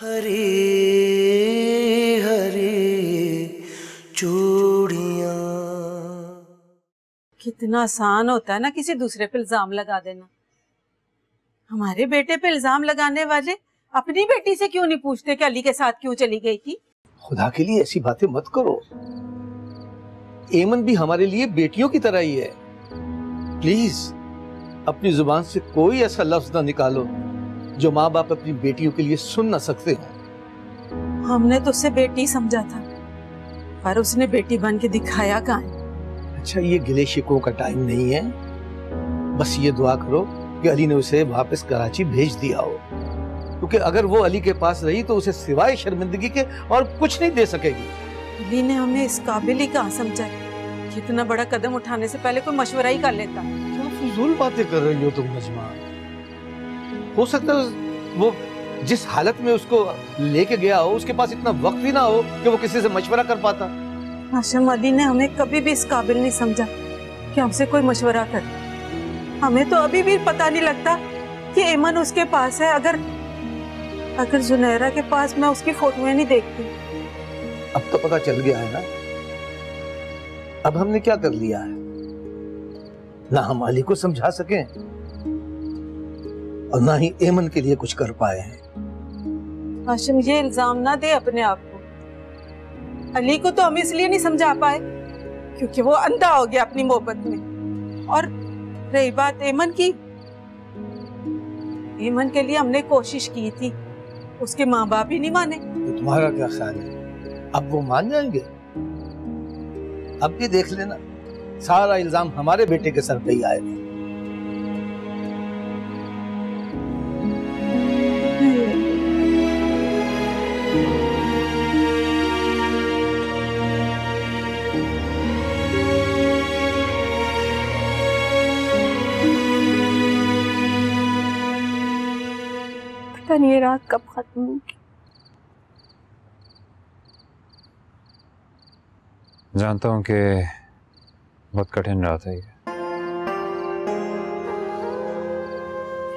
हरी हरी चूड़ियां। कितना आसान होता है ना किसी दूसरे पे इल्जाम लगा देना। हमारे बेटे पे इल्जाम लगाने वाले अपनी बेटी से क्यों नहीं पूछते कि अली के साथ क्यों चली गई थी? खुदा के लिए ऐसी बातें मत करो। एमन भी हमारे लिए बेटियों की तरह ही है। प्लीज अपनी जुबान से कोई ऐसा लफ्ज ना निकालो जो माँ बाप अपनी बेटियों के लिए सुन ना सकते हो। हमने तो उसे बेटी समझा था, पर उसने बेटी बन के दिखाया कहाँ है? अच्छा, ये गिले शिकवों का टाइम नहीं है। बस ये दुआ करो कि अली ने उसे वापस कराची भेज दिया हो, क्योंकि अगर वो अली के पास रही तो उसे सिवाय शर्मिंदगी के और कुछ नहीं दे सकेगी। अली ने हमें इस काबिल ही कहाँ समझा कि इतना बड़ा कदम उठाने से पहले कोई मशवरा ही कर लेता। क्या फजूल बातें कर रही हो तुम नजमा? हो सकता है वो जिस हालत में उसको लेके गया हो उसके पास इतना वक्त भी ना हो कि वो किसी से मशवरा कर पाता। हाशिम, अली ने हमें कभी भी इस काबिल नहीं समझा कि हमसे कोई मशवरा कर। हमें तो अभी भी पता नहीं लगता कि एमन उसके पास है। अगर जुनैरा के पास मैं उसकी फोटोएं नहीं देखती। अब तो पता चल गया है ना। अब हमने क्या कर लिया है? ना हम अली को समझा सके और ना ही एमन के लिए कुछ कर पाए हैं। हाशिम, ये इल्जाम ना दे अपने आप को। अली को तो हम इसलिए नहीं समझा पाए क्योंकि वो अंधा हो गया अपनी मोहब्बत में। और रही बात एमन की, एमन के लिए हमने कोशिश की थी, उसके माँ बाप ही नहीं माने। तो तुम्हारा क्या ख्याल है, अब वो मान जाएंगे? अब भी देख लेना, सारा इल्जाम हमारे बेटे के सर पे ही आएगा। पता नहीं ये रात कब खत्म होगी। जानता हूँ कि बहुत कठिन रात है ये।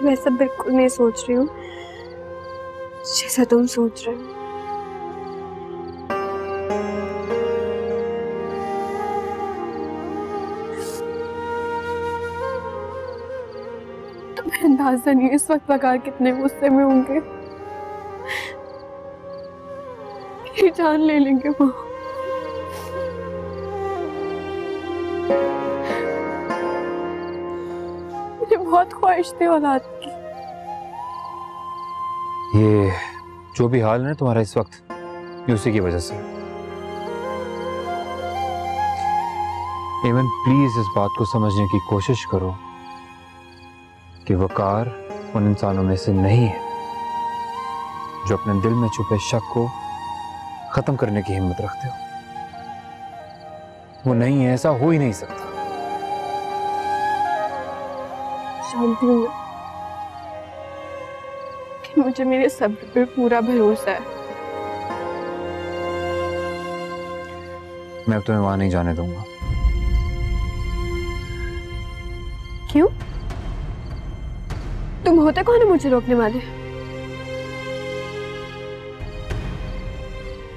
मैं सब बिल्कुल नहीं सोच रही हूँ जैसा तुम सोच रहे हो। तुम्हें अंदाजा नहीं इस वक्त वकार कितने गुस्से में होंगे। मेरी जान ले लेंगे वो। मुझे बहुत ख्वाहिश थी औलाद की। ये जो भी हाल है ना तुम्हारा इस वक्त, ये उसी की वजह से। एमन, प्लीज इस बात को समझने की कोशिश करो कि वकार उन इंसानों में से नहीं है जो अपने दिल में छुपे शक को खत्म करने की हिम्मत रखते हो। वो नहीं है, ऐसा हो ही नहीं सकता। जानती हूँ कि मुझे मेरे सब्र पे पूरा भरोसा है। मैं अब तुम्हें वहां नहीं जाने दूंगा। क्यों? तुम होते कौन है मुझे रोकने वाले?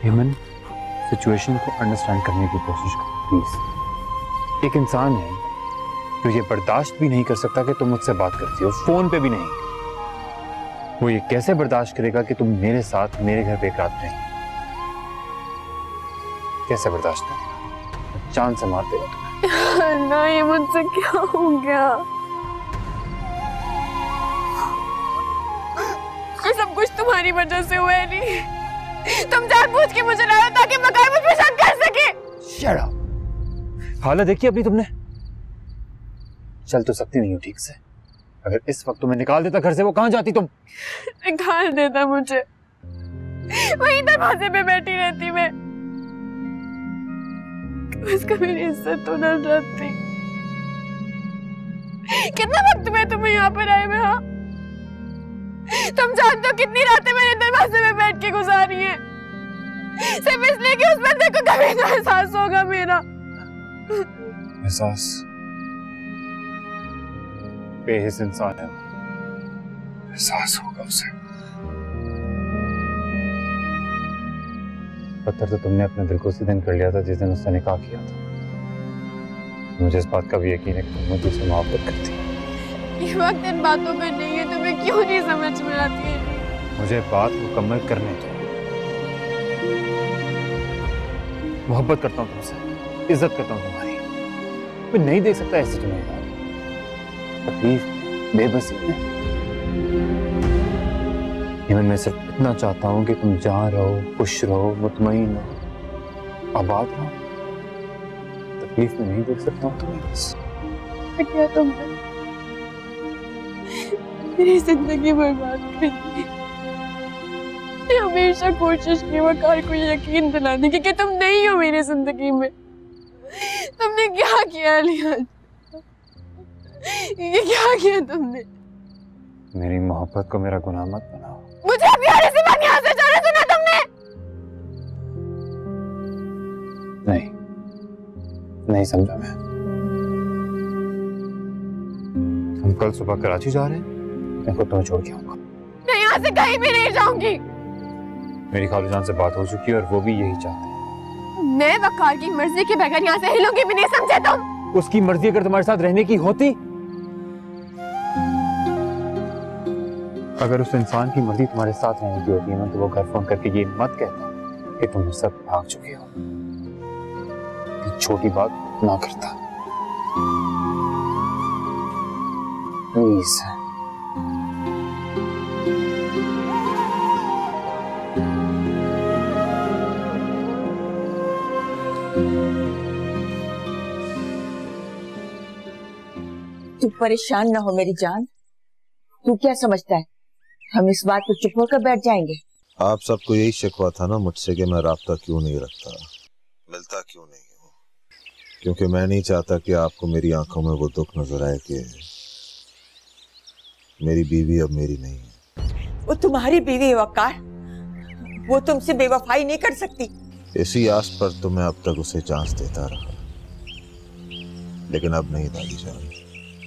हेमन, सिचुएशन को अंडरस्टैंड करने की कोशिश करो प्लीज। एक इंसान है जो ये बर्दाश्त भी नहीं कर सकता कि तुम मुझसे बात करती हो, फोन पे भी नहीं। वो ये कैसे बर्दाश्त करेगा कि तुम मेरे साथ मेरे घर पे एक रात रही? कैसे बर्दाश्त करेगा? जान से मार देगा तुम्हें। ना, ये मुझसे क्या हो गया? ये सब कुछ तुम्हारी वजह से हुआ है। नहीं, तुम जानबूझ के मुझे लाया ताकि मकाई मुझ पे शक कर सके। Shut up. हालत देखी अपनी तुमने? चल तो सकती नहीं हो ठीक से। अगर इस वक्त तुम्हें निकाल देता घर से, वो कहां जाती तुम? निकाल देता मुझे, वही दरवाजे पे बैठी रहती मैं। उसका मेरी इज्जत तो न जाती। कितना वक्त में तुम्हें यहाँ पर आए मैं? हाँ, तुम जानते हो कितनी रातें मैंने दरवाजे में बैठ के गुजारी हैं, सिर्फ इसलिए कि उस बंदे को कभी ना एहसास होगा मेरा। एहसास? बेहिस इंसान है, एहसास होगा उसे। पत्थर तो तुमने अपने दिल को उसी दिन कर लिया था जिस दिन उससे निकाह किया था। मुझे इस बात का भी यकीन है कि तुम मुझसे मोहब्बत करती है। ये वक्त इन बातों का नहीं है, तुम्हें क्यों नहीं समझ में आती है? मुझे बात मुकम्मल करने दो। मोहब्बत करता हूँ तुमसे, इज्जत करता हूँ तुम्हारी। मैं नहीं देख सकता ऐसे तुम्हें तकलीफ, बेबसी में। मैं सिर्फ इतना चाहता हूँ कि तुम जहाँ रहो खुश रहो, मुतमईन रहो, आबाद रहो। तकलीफ में नहीं देख सकता हूँ तुम्हें। बस क्या तुमने मेरी जिंदगी बर्बाद कर दी। हमेशा कोशिश की वकार को यकीन दिलाने की कि तुम नहीं हो मेरी जिंदगी में। तुमने क्या किया लिहाज? ये क्या किया तुमने? मेरी मोहब्बत को मेरा गुनाह मत बनाओ। मुझे अब यहाँ से बात यहाँ से जाने सुना तुमने? नहीं समझा मैं। हम कल सुबह कराची जा रहे हैं। मैं खुद तुम्हें छोड़ के आऊंगा। मैं यहाँ से कहीं भी नहीं जाऊंगी। मेरी खालूजान से बात हो चुकी है और वो भी यही चाहते हैं। मैं वकार की मर्जी के बगैर यहाँ से हिलूंगी भी नहीं, समझे तुम? उसकी मर्जी अगर तुम्हारे साथ रहने की होती, अगर उस इंसान की मर्जी तुम्हारे साथ रहने की होती है तो वो घर फोन करके ये मत कहता कि तुम मुझसे भाग चुके हो। ये छोटी बात ना करता। प्लीज। तू परेशान ना हो मेरी जान। तू क्या समझता है हम इस बात को चुप होकर बैठ जाएंगे? आप सबको यही शिकवा था ना मुझसे कि मैं राब्ता क्यों नहीं रखता, मिलता क्यों नहीं हूँ, क्योंकि मैं नहीं चाहता कि आपको मेरी आंखों में वो दुख नजर आए कि मेरी बीवी अब मेरी नहीं है। वो तुम्हारी बीवी है वकार, वो तुमसे बेवफाई नहीं कर सकती। इसी आस पर तो मैं अब तक उसे चांस देता रहा, लेकिन अब नहीं दादी जान।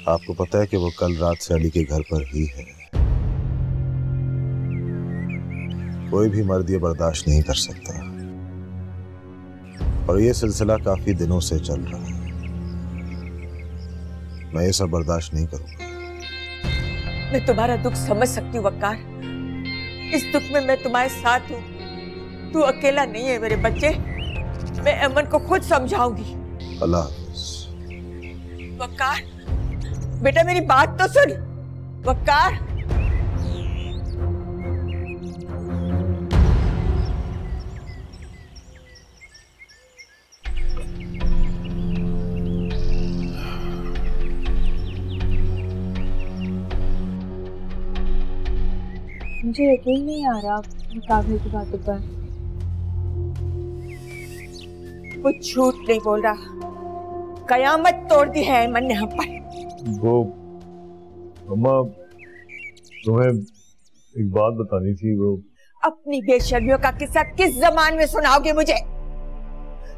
आपको पता है कि वो कल रात से अली के घर पर ही है। कोई भी मर्द ये बर्दाश्त नहीं कर सकता और ये सिलसिला काफी दिनों से चल रहा है। मैं ये सब बर्दाश्त नहीं करूंगा। मैं तुम्हारा दुख समझ सकती हूँ वकार, इस दुख में मैं तुम्हारे साथ हूँ। तू अकेला नहीं है मेरे बच्चे, मैं अमन को खुद समझाऊंगी। अल्लाह हाफ़िज़। वकार बेटा मेरी बात तो सुन। वकार मुझे यकीन नहीं आ रहा मुकाबले की बातों पर। कुछ झूठ नहीं बोल रहा, कयामत तोड़ दी है अमन ने हम पर। वो अम्मा तुम्हें एक बात बतानी थी। वो अपनी बेशर्मियों का किस्सा किस जबान में सुनाओगे मुझे?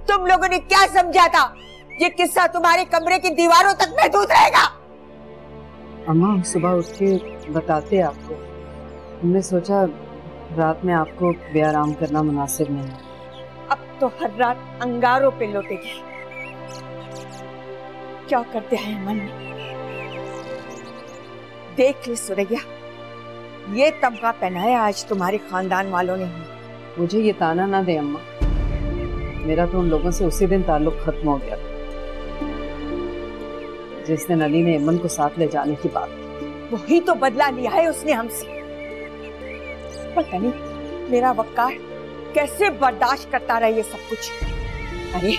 तुम लोगों ने क्या समझा था ये किस्सा तुम्हारे कमरे की दीवारों तक महदूद रहेगा? अम्मा हम सुबह उठ के बताते आपको, हमने सोचा रात में आपको बेआराम करना मुनासिब नहीं। अब तो हर रात अंगारों पे लौटेगी। क्या करते हैं मन में? देख ले सुरैया, ये तमगा पहनाया आज तुम्हारे खानदान वालों ने। मुझे ये ताना ना दे अम्मा, मेरा तो उन लोगों से उसी दिन ताल्लुक खत्म हो गया जिस दिन अली ने अमन को साथ ले जाने की बात। वही तो बदला लिया है उसने हमसे। पता नहीं मेरा वकार कैसे बर्दाश्त करता रहा ये सब कुछ। अरे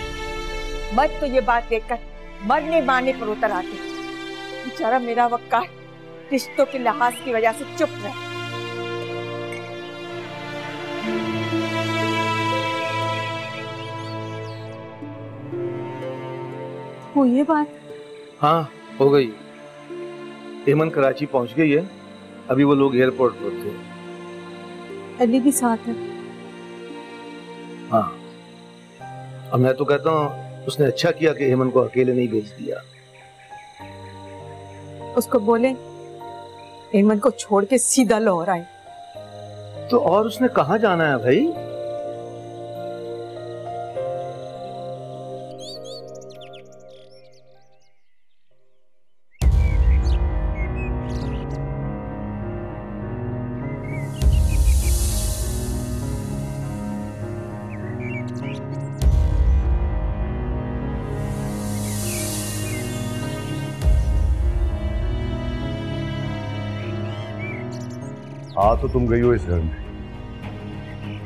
मत तो ये बात देखकर मरने मारने पर उतर आते। बेचारा मेरा वकार रिश्तों के लिहाज की वजह से चुप रहे। वो ये बात? हाँ हो गई। एमन कराची पहुंच गई है, अभी वो लोग एयरपोर्ट पर थे। अली भी साथ है? हाँ, अब मैं तो कहता हूँ उसने अच्छा किया कि हेमन को अकेले नहीं भेज दिया। उसको बोले हेमन को छोड़ के सीधा लाहौर आए। तो और उसने कहाँ जाना है भाई? आ तो तुम गई हो इस घर में,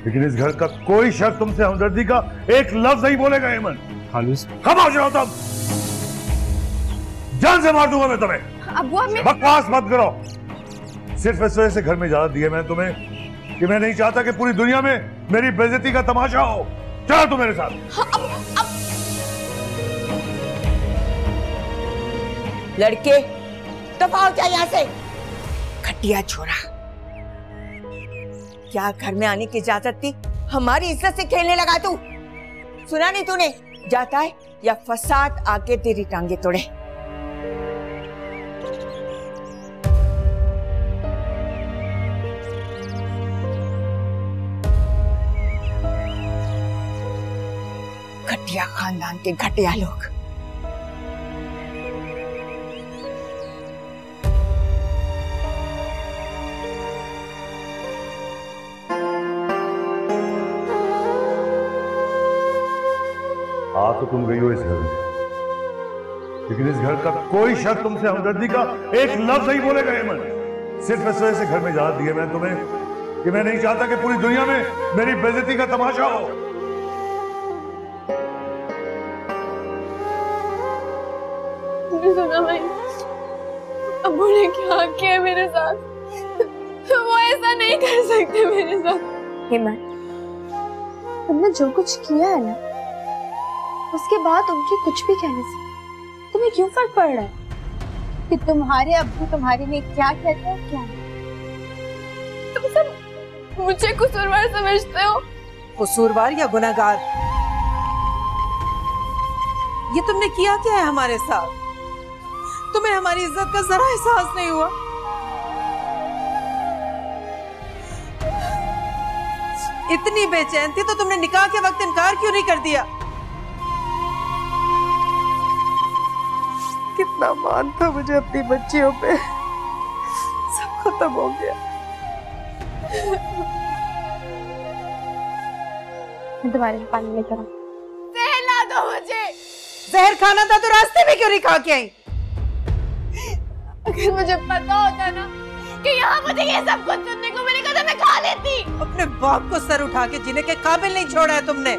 लेकिन इस घर का कोई शख्स तुमसे हमदर्दी का एक लफ्ज नहीं बोलेगा। एमन, खालूस, खामोश रहो तुम, जान से मार दूंगा मैं तुम्हें। अब्बू हमें बकवास मत करो। सिर्फ इस वजह से घर में इजाजत दी है मैंने तुम्हें कि मैं नहीं चाहता कि पूरी दुनिया में मेरी बेइज्जती का तमाशा हो। चलो तुम मेरे साथ। लड़के दफा हो जाए यहाँ से। घटिया छोरा, क्या घर में आने की इजाजत थी? हमारी इज्जत से खेलने लगा तू। सुना नहीं तूने? जाता है या फसाद आके तेरी टांगे तोड़े। घटिया खानदान के घटिया लोग। आ तो तुम गई हो इस घर में, लेकिन इस घर का कोई शख्स तुमसे हमदर्दी का एक लफ्ज नहीं बोलेगा। एमन, सिर्फ इस वजह से घर में इजाजत दी है मैंने तुम्हें कि मैं नहीं चाहता कि पूरी दुनिया में मेरी बेइज्जती का तमाशा हो। सुना भाई, अब्बू ने क्या किया मेरे साथ? वो ऐसा नहीं कर सकते मेरे साथ। हेमंत, तुमने जो कुछ किया है ना, उसके बाद उनके कुछ भी कहने से तुम्हें क्यों फर्क पड़ रहा है कि तुम्हारे अब्बू तुम्हारे लिए क्या कहते हैं क्या नहीं? तुम सब मुझे कसूरवार समझते हो। कसूरवार या गुनहगार? ये तुमने किया क्या है हमारे साथ? तुम्हें हमारी इज्जत का जरा एहसास नहीं हुआ? इतनी बेचैन थी तो तुमने निकाह के वक्त इनकार क्यों नहीं कर दिया? कितना मान था मुझे अपनी बच्चियों पे, सब खत्म हो गया। मैं तुम्हारे लिए पानी लेकर आऊं। जहर ला दो मुझे। जहर खाना था तो रास्ते में क्यों नहीं खा के आई? अगर मुझे पता होता ना कि यहाँ मुझे ये सब कुछ सुनने को मिलेगा तो मैं खा लेती। अपने बाप को सर उठा के जीने के काबिल नहीं छोड़ा है तुमने।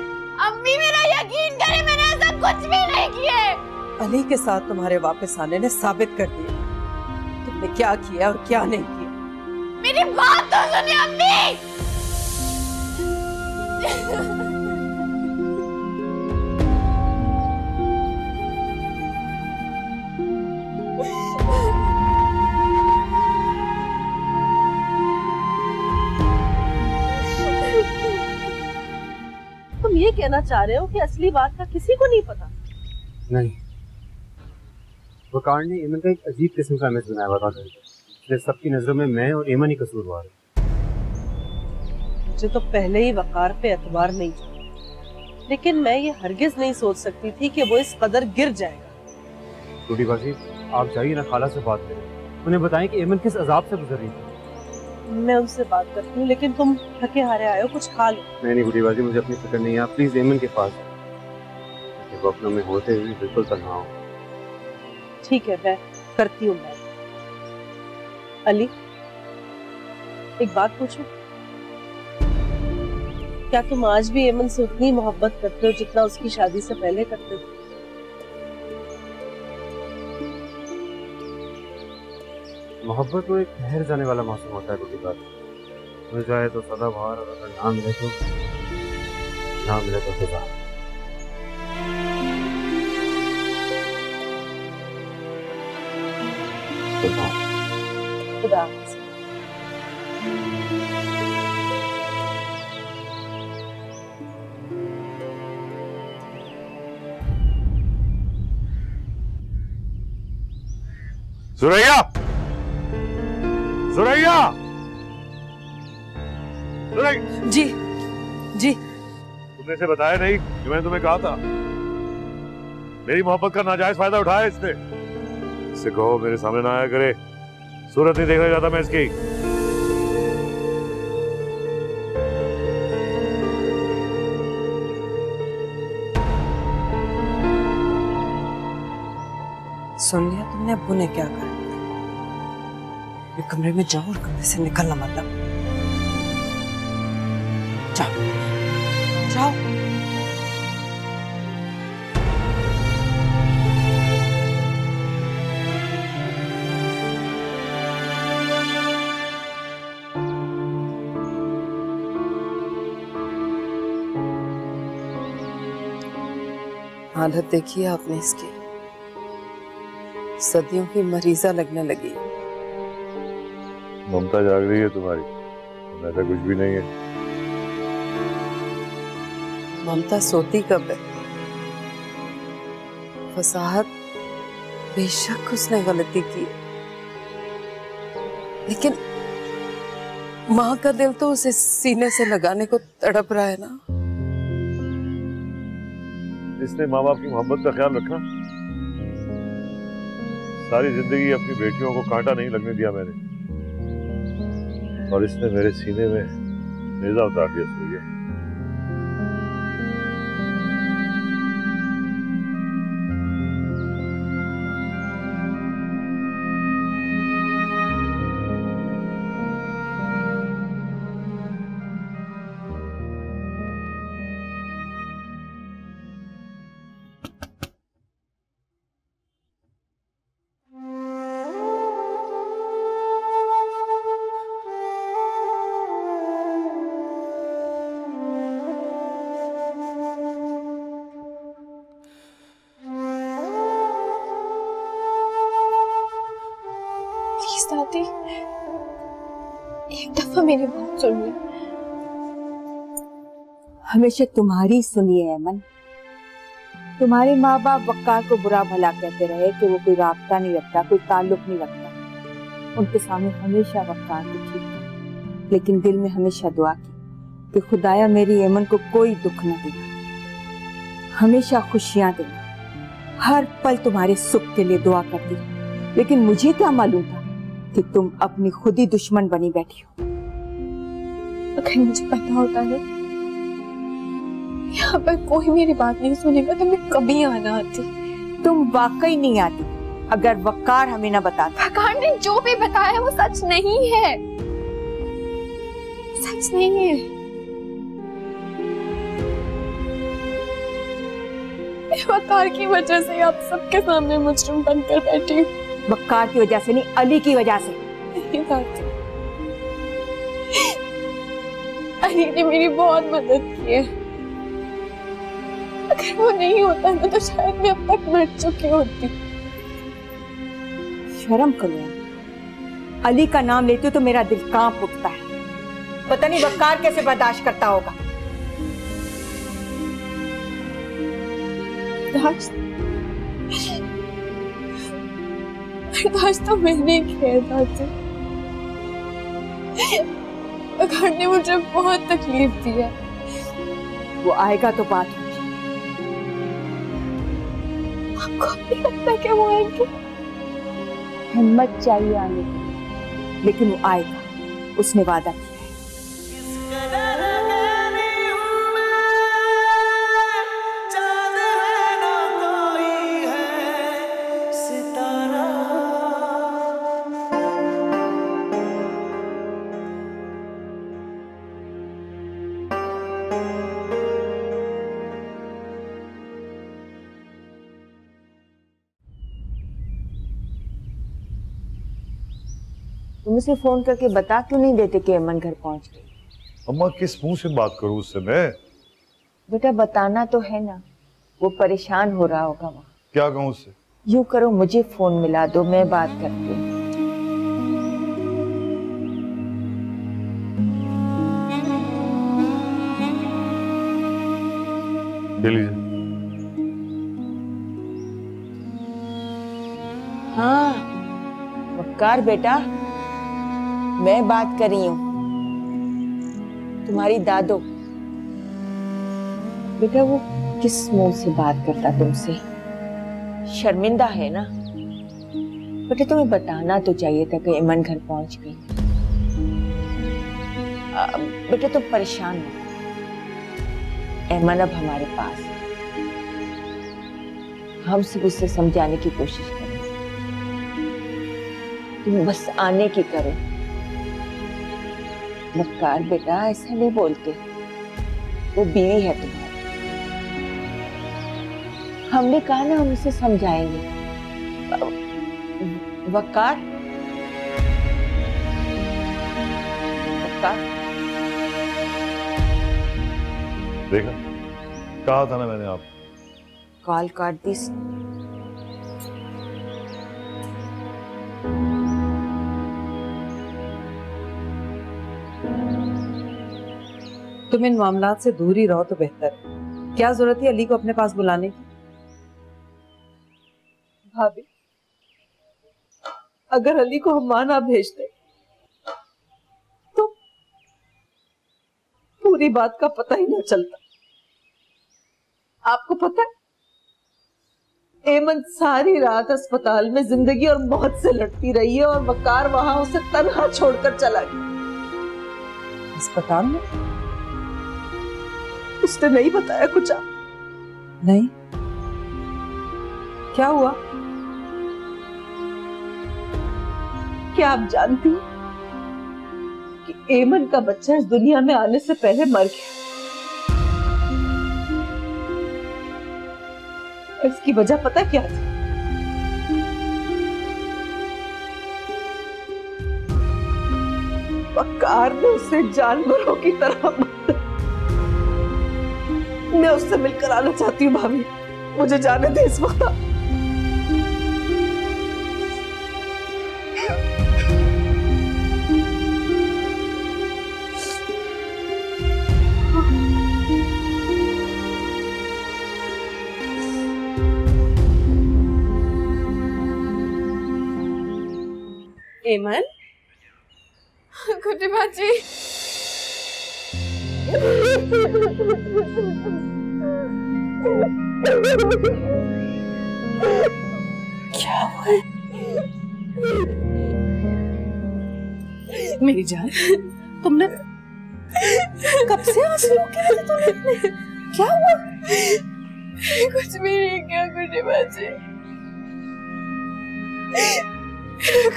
अम्मी मेरा यकीन करे, मैंने ऐसा कुछ भी नहीं किया। अली के साथ तुम्हारे वापस आने ने साबित कर दिया तुमने क्या किया और क्या नहीं किया। मेरी बात तो सुनिए अम्मी। तुम ये कहना चाह रहे हो कि असली बात का किसी को नहीं पता? नहीं, वकार ने एमन का एक अजीब किस्म का इमेज बनाया हुआ था, इसलिए सबकी नजरों में मैं और एमन ही कसूरवार है। मुझे तो पहले ही वकार पे एतबार नहीं था, लेकिन मैं ये हरगिज नहीं सोच सकती थी कि वो इस कदर गिर जाएगा। छोटी बाजी, आप जाइए ना, खाला से बात करें, उन्हें बताएं कि एमन किस अजाब से गुजर रही थी। मैं उनसे बात करती हूँ, लेकिन तुम थके हारे आए हो, कुछ खा लो। नहीं बूढ़ी बाजी, मुझे अपनी फिक्र नहीं है, आप प्लीज एमन के पास वो अपनों में होते हुए बिल्कुल तन्हा हो। ठीक है, मैं करती हूँ बात। अली, एक बात पूछूं? क्या तुम आज भी एमन से उतनी मोहब्बत करते हो जितना उसकी शादी से पहले करते थे? मोहब्बत तो एक ठहर जाने वाला मौसम होता है बूढ़ी बात, मिल जाए तो सदाबहार और अगर ना मिले तो फिजा। खुदा सुरैया, सुरैया, जी जी। तुमने इसे बताया नहीं कि मैंने तुम्हें कहा था? मेरी मोहब्बत का नाजायज फायदा उठाया इसने। इससे कहो मेरे सामने ना आया करे, सूरत नहीं देखना चाहता मैं इसकी। सुन लिया तुमने अब्बू ने क्या कहा? ये कमरे में जाओ और कमरे से निकलना मतलब। जाओ जाओ। हालत देखिए आपने इसकी, सदियों की मरीजा लगने लगी। ममता जाग रही है तुम्हारी, ऐसा कुछ भी नहीं है। ममता सोती कब है? फसाहत बेशक उसने गलती की, लेकिन माँ का दिल तो उसे सीने से लगाने को तड़प रहा है ना। इसने माँ बाप की मोहब्बत का ख्याल रखा। सारी जिंदगी अपनी बेटियों को कांटा नहीं लगने दिया मैंने, और इसने मेरे सीने में नेजा उतार दिया। सोइए दादी, एक दफा मेरी बात सुनिए। हमेशा तुम्हारी सुनिए अमन। तुम्हारे माँ बाप वक्कार को बुरा भला कहते रहे कि वो कोई राब्ता नहीं रखता, कोई ताल्लुक नहीं रखता। उनके सामने हमेशा वक्कार को ठीक था, लेकिन दिल में हमेशा दुआ की कि खुदाया मेरी अमन को कोई दुख न देना, हमेशा खुशियां देना। हर पल तुम्हारे सुख के लिए दुआ करती रही, लेकिन मुझे क्या मालूम था कि तुम अपनी खुद ही दुश्मन बनी बैठी हो। अगर मुझे पता होता है यहाँ पर कोई मेरी बात नहीं सुनेगा तो मैं कभी आना आती। तुम वाकई नहीं आती अगर वक्कार हमें न बताता। वक्कार ने जो भी बताया वो सच नहीं है, सच नहीं है। वक्कार की वजह से आप सबके सामने मुजरिम बनकर बैठी हूँ। वक्कार की वजह से नहीं, अली की वजह से। नहीं दादी, अली ने मेरी बहुत मदद की है। अगर वो नहीं होता ना तो शायद मैं अब तक मर चुकी होती। शर्म करो, अली का नाम लेती हो तो मेरा दिल कांप उठता है। पता नहीं वक्कार कैसे बर्दाश्त करता होगा। बर्दाश्त तो मैंने किया दादी। वक्कार ने मुझे बहुत तकलीफ दी है। वो आएगा तो बात होगी। आपको नहीं लगता कि वो आएंगे? हिम्मत चाहिए आने की, लेकिन वो आएगा, उसने वादा किया है। तुम उसे फोन करके बता क्यों नहीं देते कि अमन घर पहुंच गई? अम्मा किस मुंह से बात करूं उससे मैं? बेटा बताना तो है ना, वो परेशान हो रहा होगा वहाँ। क्या कहूं उससे? यूं करो मुझे फोन मिला दो, मैं बात करती हूँ। ले लीजिए। हाँ वक्कार बेटा, मैं बात कर रही हूँ, तुम्हारी दादो। बेटा वो किस मुंह से बात करता तुमसे? शर्मिंदा है ना? बेटा तुम्हें बताना तो चाहिए था कि अमन घर पहुंच गई। बेटा तुम परेशान मत, अमन अब हमारे पास है। हम सब उससे समझाने की कोशिश करेंगे, तुम बस आने की करो। वक्कार बेटा ऐसा नहीं बोलते, वो बीवी है तुम्हारी। हमने कहा ना हम उसे समझाएंगे। वकार, देखा, कहा था ना मैंने आप। कॉल काट दी। तुम इन मामलात से दूर ही रहो तो बेहतर है। क्या जरूरत है अली को अपने पास बुलाने की? भाभी, अगर अली को हम वहां ना भेजते तो पूरी बात का पता ही ना चलता। आपको पता है, एमन सारी रात अस्पताल में जिंदगी और मौत से लड़ती रही है और वकार वहां उसे तन्हा छोड़कर चला गया। अस्पताल में उसने नहीं बताया कुछ? आप नहीं? क्या हुआ? क्या आप जानती हैं कि एमन का बच्चा इस दुनिया में आने से पहले मर गया? इसकी वजह पता क्या थी? वकार ने उसे जानवरों की तरह मारा। मैं उससे मिलकर आना चाहती हूँ भाभी, मुझे जाने दे इस वक्त। एमन, गुड्डी बाजी, क्या हुआ? मेरी जान, तुमने कब से आंसू रोके थे तुमने? क्या हुआ? कुछ भी नहीं किया गुड्डी बाजी,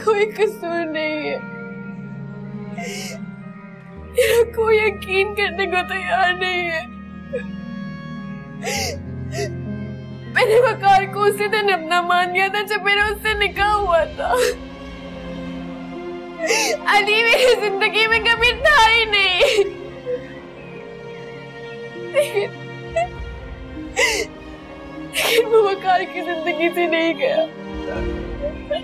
कोई कसूर नहीं है। कोई यकीन करने को तैयार नहीं है। मैंने वकार को उसी दिन अपना मान लिया था जब मेरा उससे निकाह हुआ था। अली मेरी जिंदगी में कभी था ही नहीं। लेकिन वो वकार की जिंदगी से नहीं गया।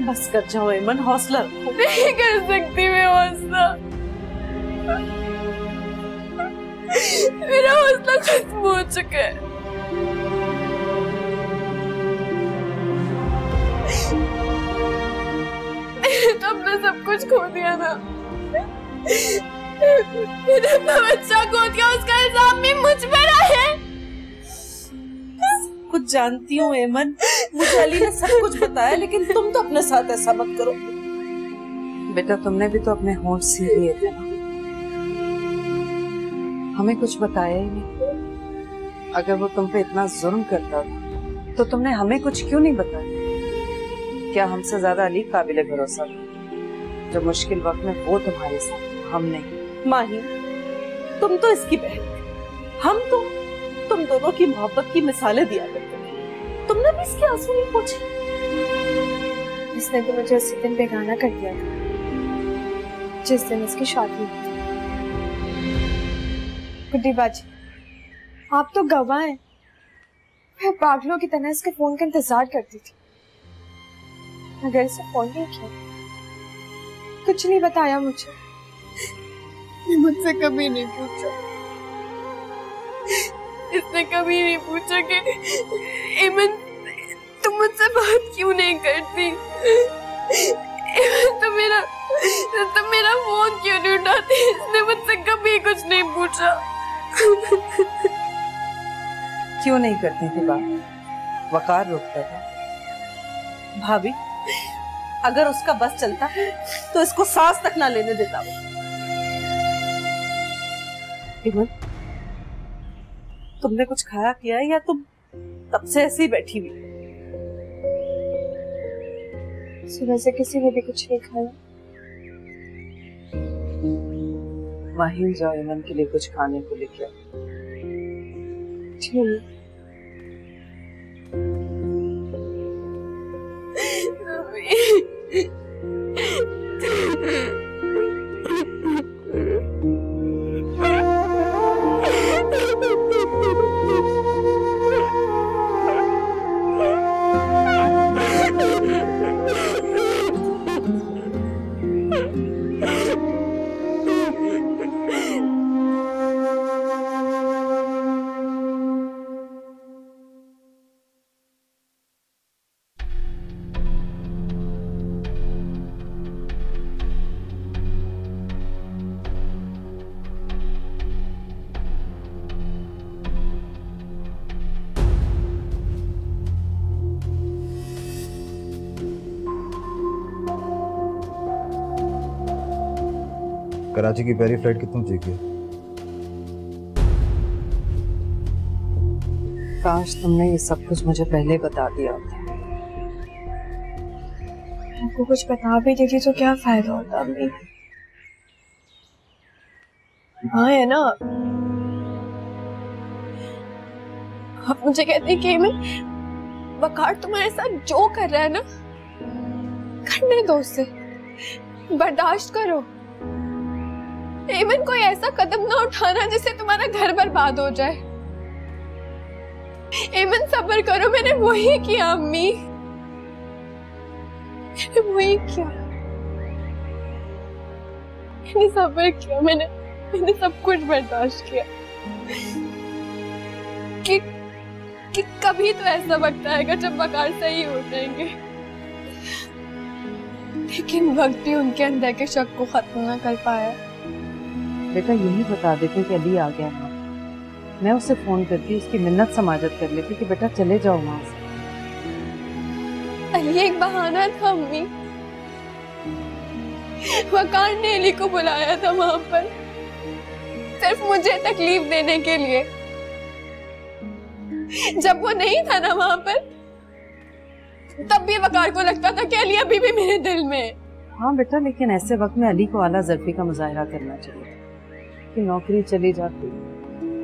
बस कर जाओ एमन, हौसला रखो। नहीं कर सकती मैं हौसला, मेरा हौसला खत्म हो चुका है। तो अपना सब कुछ खो दिया ना, मैंने अपना बच्चा खो दिया, उसका इल्जाम भी मुझ पर है। कुछ जानती हूँ एमन, मुझे अली ने सब कुछ बताया, लेकिन तुम तो अपने साथ ऐसा मत करो। बेटा, तुमने भी तो अपने होंठ सील लिए थे ना, हमें कुछ बताया ही नहीं। अगर वो तुम पे इतना जुल्म करता था तो तुमने हमें कुछ क्यों नहीं बताया? क्या हमसे ज्यादा अली काबिल भरोसा था? जो मुश्किल वक्त में वो तुम्हारे साथ, हम नहीं। माही, तुम तो इसकी बहन थी, हम तो तुम दोनों की मोहब्बत की मिसालें दिया करते थे। तुमने भी इसके आंसू नहीं पूछे? इसने तो मुझे उसी दिन बेगाना कर दिया था जिस दिन इसकी शादी हुई थी। गुड्डी बाजी, आप तो गवाह हैं। मैं पागलों की तरह इसके फोन का इंतजार करती थी, मगर इसे फोन नहीं किया, कुछ नहीं बताया मुझे। मुझसे कभी नहीं पूछा, इसने कभी नहीं पूछा कि एमन तुम मुझसे बात क्यों नहीं करती, एमन तुम मेरा फोन क्यों नहीं उठाती। इसने मुझसे कभी कुछ नहीं पूछा। क्यों नहीं करती थी बात? वकार रोकता था। भाभी, अगर उसका बस चलता तो इसको सांस तक ना लेने देता वो। इमन, तुमने कुछ खाया किया है या तुम तब से ऐसे ही बैठी हुई? सुबह से किसी ने भी कुछ नहीं खाया। माहिर, जाओ इमन के लिए कुछ खाने को लेके आओ। जी मम्मी। कराची की पहली फ्लाइट कितने बजे की है? काश तुमने ये सब कुछ मुझे पहले बता दिया होता। आपको कुछ बता भी देती तो क्या फायदा होता अम्मी? हाँ है ना, आप मुझे कहते हैं कि मैं वकार तुम्हारे साथ जो कर रहा है ना करने दो, उससे बर्दाश्त करो। एमन कोई ऐसा कदम ना उठाना जिससे तुम्हारा घर बर्बाद हो जाए। एमन सब्र करो, मैंने वही किया अम्मी, मैंने वही किया, मैंने सब्र किया, मैंने सब कुछ बर्दाश्त किया कि कभी तो ऐसा वक्त आएगा जब वकार सही हो जाएंगे, लेकिन वक्त भी उनके अंदर के शक को खत्म ना कर पाया। बेटा यही बता देते कि अली आ गया है, मैं उसे फोन करती, उसकी मिन्नत समाजत कर लेती कि बेटा चले जाओ वहां से। अली एक बहाना था अम्मी, वकार ने अली को बुलाया था वहां पर सिर्फ मुझे तकलीफ देने के लिए। जब वो नहीं था ना वहां पर, तब भी वकार को लगता था कि अली अभी भी मेरे दिल में है। हाँ बेटा, लेकिन ऐसे वक्त में अली को आला ज़र्फी का मुजाहरा करना चाहिए कि नौकरी चली जाती,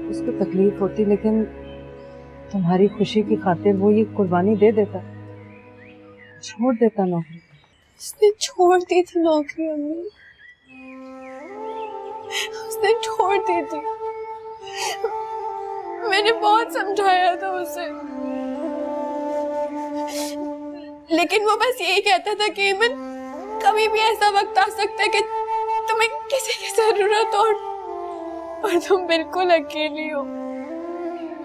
उसको तकलीफ होती, लेकिन तुम्हारी खुशी की खातिर वो ये कुर्बानी दे देता, छोड़ देता नौकरी। उसने छोड़ दी थी नौकरी अम्मी, उसने छोड़ दी थी, मैंने बहुत समझाया था उसे, लेकिन वो बस यही कहता था कि एमन कभी भी ऐसा वक्त आ सकता है कि तुम्हें किसी की जरूरत हो और तुम बिल्कुल अकेली हो।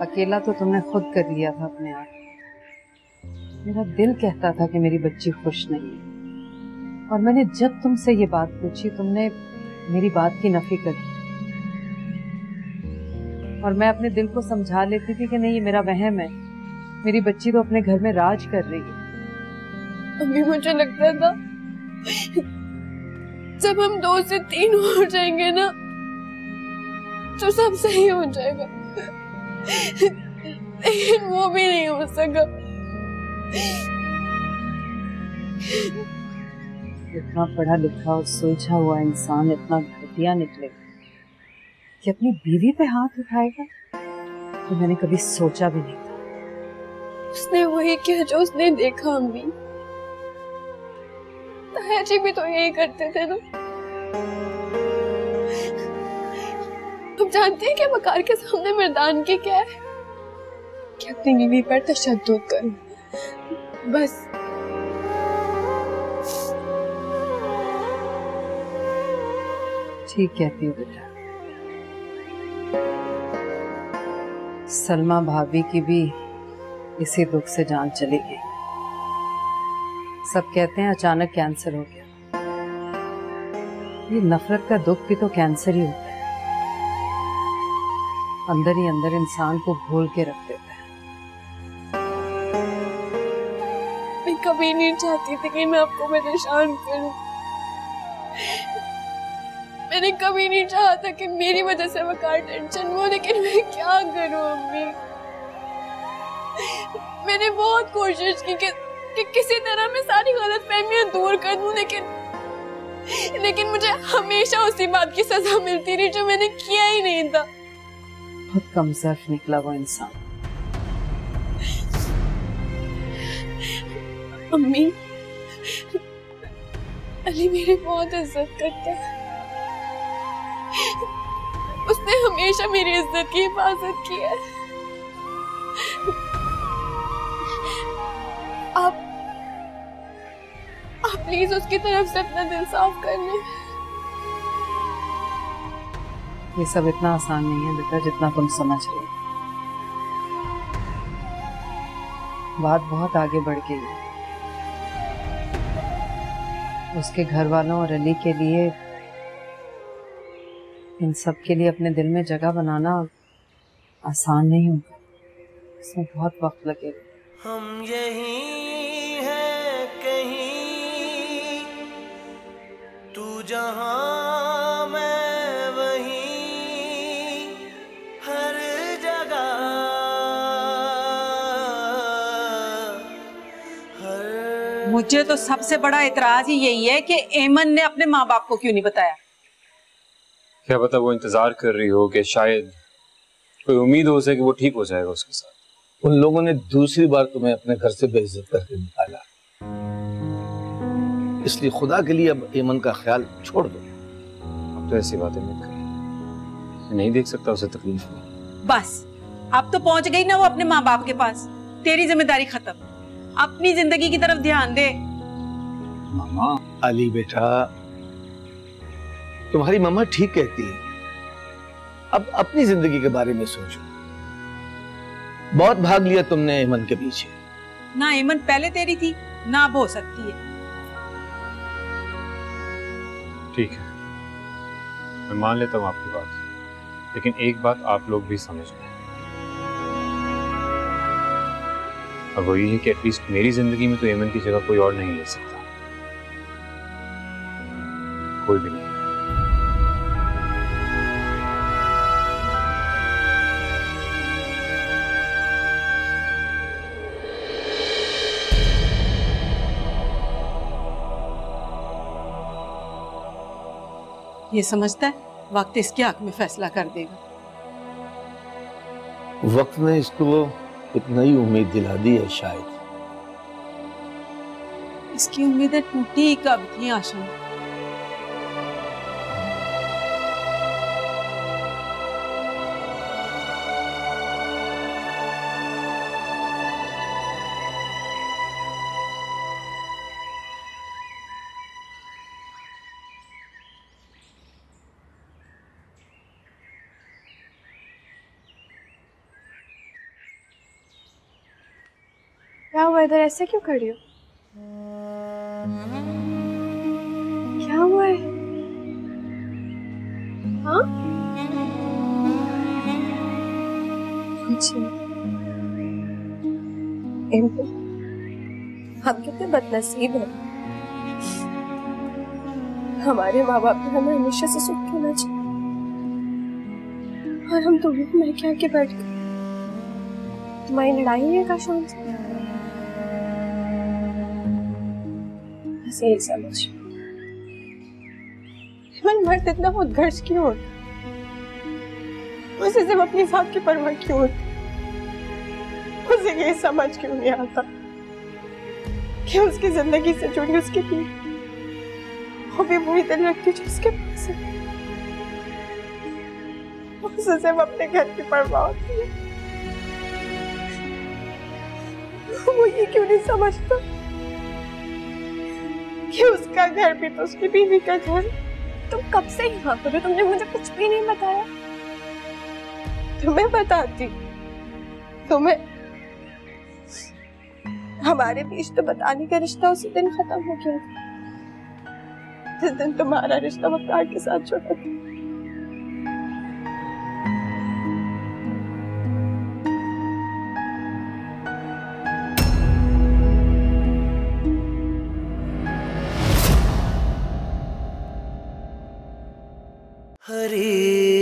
अकेला तो तुमने खुद कर लिया था अपने आप। मेरा दिल कहता था कि मेरी बच्ची खुश नहीं है, और मैंने जब तुमसे ये बात पूछी तुमने मेरी बात की नफी कर दी, और मैं अपने दिल को समझा लेती थी कि नहीं ये मेरा वहम है, मेरी बच्ची तो अपने घर में राज कर रही है। अभी मुझे लगता था जब हम 2 से 3 हो जाएंगे ना तो सब सही हो जाएगा, लेकिन वो भी नहीं हो सका। इतना पढ़ा लिखा और सुलझा हुआ इंसान इतना घटिया निकलेगा कि अपनी बीवी पे हाथ उठाएगा, तो मैंने कभी सोचा भी नहीं था। उसने वही किया जो उसने देखा अम्मी, ताया जी भी तो यही करते थे ना। तुम जानते हैं कि वकार के सामने मर्दानगी क्या है? कि अपनी बीवी पर तशद्दुद करो, बस। ठीक कहती हो बेटा। सलमा भाभी की भी इसी दुख से जान चली गई। सब कहते हैं अचानक कैंसर हो गया, ये नफरत का दुख भी तो कैंसर ही होता है, अंदर ही अंदर इंसान को घोल के रख देता है। मैं कभी नहीं चाहती थी कि मैं आपको परेशान करूं, मैंने कभी नहीं चाहा था कि मेरी वजह से वकार टेंशन हो, लेकिन मैं क्या करूं अम्मी। मैंने बहुत कोशिश की कि किसी तरह मैं सारी गलतफहमियां दूर कर दूं, लेकिन मुझे हमेशा उसी बात की सजा मिलती रही जो मैंने किया ही नहीं था। बहुत कमजोर निकला वो इंसान। अम्मी, अली मेरी बहुत इज्जत करता है। उसने हमेशा मेरी इज्जत की हिफाजत की है। आप प्लीज उसकी तरफ से अपना दिल साफ कर लें। ये सब इतना आसान नहीं है बेटा जितना तुम समझ रहे हो। बात बहुत आगे बढ़ गई है। उसके घर वालों और अली के लिए, इन सब के लिए अपने दिल में जगह बनाना आसान नहीं होगा। इसमें बहुत वक्त लगेगा। हम यहीं हैं कहीं, तू जहां मैं वहीं, हर जगह हर। मुझे तो सबसे बड़ा इतराज ही यही है कि एमन ने अपने माँ बाप को क्यों नहीं बताया। क्या पता वो इंतजार कर रही हो कि शायद कोई उम्मीद हो उसे कि वो ठीक हो जाएगा उसके साथ। उन लोगों ने दूसरी बार तुम्हें अपने घर से बेइज्जत करके निकाला, इसलिए खुदा के लिए अब एमन का ख्याल छोड़ दो। अब तो ऐसी बातें मत करें, नहीं देख सकता उसे तकलीफ में। बस अब तो पहुंच गई ना वो अपने माँ बाप के पास, तेरी जिम्मेदारी खत्म। अपनी जिंदगी की तरफ ध्यान दे। मामा, अली बेटा, तुम्हारी मम्मा ठीक कहती है, अब अपनी जिंदगी के बारे में सोचो। बहुत भाग लिया तुमने एमन के पीछे। ना एमन पहले तेरी थी, ना अब हो सकती है। ठीक है, मैं मान लेता हूँ आपकी बात, लेकिन एक बात आप लोग भी समझ लें, और वो ये है कि एटलीस्ट मेरी जिंदगी में तो एमन की जगह कोई और नहीं ले सकता, कोई भी नहीं। ये समझता है वक्त इसके हक में फैसला कर देगा। वक्त ने इसको एक नई उम्मीद दिला दी है शायद। इसकी उम्मीदें टूटी ही कब थी आशा। क्या हुआ, इधर ऐसे क्यों खड़ी हो? क्या हुआ है? हाँ? कुछ नहीं। हम कितने बदनसीब हैं। हमारे माँ बाप ने हमें हमेशा से सुख होना चाहिए, और हम दोनों में क्या के बैठ गए। तुम्हारी लड़ाई है का शाम से, यही समझ। मर्द इतना उत्कर्ष क्यों होता? उसे सिर्फ अपनी जात की परवाह क्यों होती? उसे ये समझ क्यों नहीं आता कि उसकी जिंदगी से जुड़ी उसकी पीढ़ी वो भी बुरी तरह रखती जो उसके पास है। उसे सिर्फ अपने घर की परवाह होती है। वो ये क्यों नहीं समझता कि उसका घर भी तो उसकी बीवी का घर। तुम कब से यहाँ पर हो? तुमने मुझे कुछ भी नहीं बताया। तुम्हें बताती, तुम्हें हमारे बीच तो बताने का रिश्ता उसी दिन खत्म हो गया था जिस दिन तुम्हारा रिश्ता वकार के साथ जुड़ा था। हरी